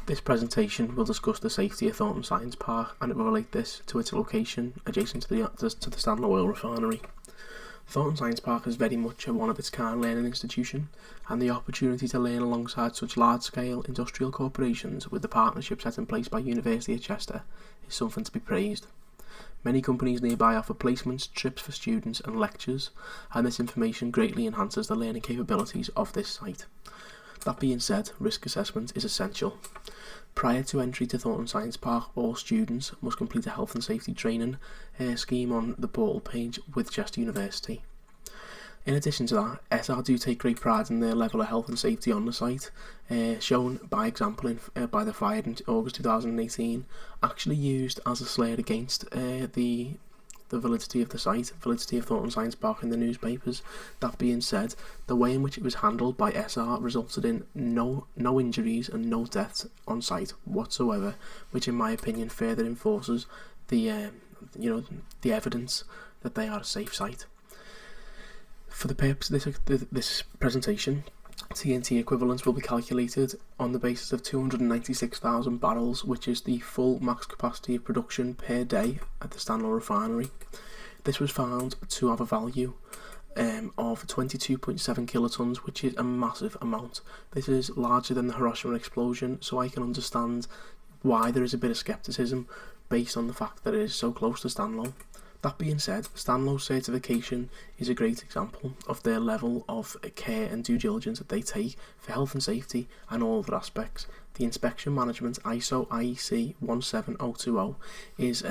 This presentation will discuss the safety of Thornton Science Park, and it will relate this to its location adjacent to the Stanlow Oil Refinery. Thornton Science Park is very much a one-of-its-kind learning institution, and the opportunity to learn alongside such large-scale industrial corporations with the partnership set in place by University of Chester is something to be praised. Many companies nearby offer placements, trips for students and lectures, and this information greatly enhances the learning capabilities of this site. That being said, risk assessment is essential. Prior to entry to Thornton Science Park, all students must complete a health and safety training scheme on the portal page with Chester University. In addition to that, SR do take great pride in their level of health and safety on the site, shown by example by the fire in August 2018, actually used as a slur against the validity of the site, validity of Thornton Science Park in the newspapers. That being said, the way in which it was handled by SR resulted in no injuries and no deaths on site whatsoever, which in my opinion further enforces the evidence that they are a safe site. For the purpose of this presentation, TNT equivalents will be calculated on the basis of 296,000 barrels, which is the full max capacity of production per day at the Stanlow Refinery. This was found to have a value of 22.7 kilotons, which is a massive amount. This is larger than the Hiroshima explosion, so I can understand why there is a bit of scepticism based on the fact that it is so close to Stanlow. That being said, Stanlow's certification is a great example of their level of care and due diligence that they take for health and safety and all other aspects. The Inspection Management ISO IEC 17020 is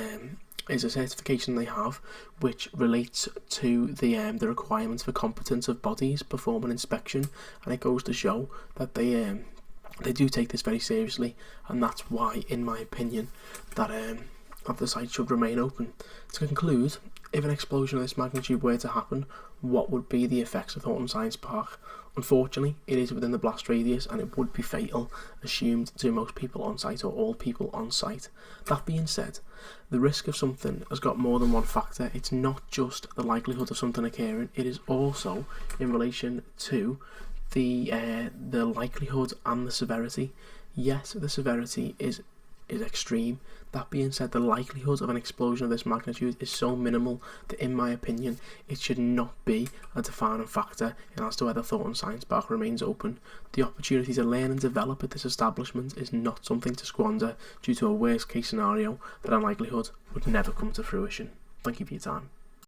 a certification they have which relates to the requirements for competence of bodies perform an inspection, and it goes to show that they do take this very seriously, and that's why, in my opinion, that the site should remain open. To conclude, if an explosion of this magnitude were to happen, what would be the effects of Thornton Science Park? Unfortunately, it is within the blast radius and it would be fatal, assumed to most people on site or all people on site. That being said, the risk of something has got more than one factor. It's not just the likelihood of something occurring, it is also in relation to the likelihood and the severity. Yes, the severity is extreme. That being said, the likelihood of an explosion of this magnitude is so minimal that, in my opinion, it should not be a defining factor in as to whether Thornton Science Park remains open. The opportunity to learn and develop at this establishment is not something to squander due to a worst case scenario that in likelihood would never come to fruition. Thank you for your time.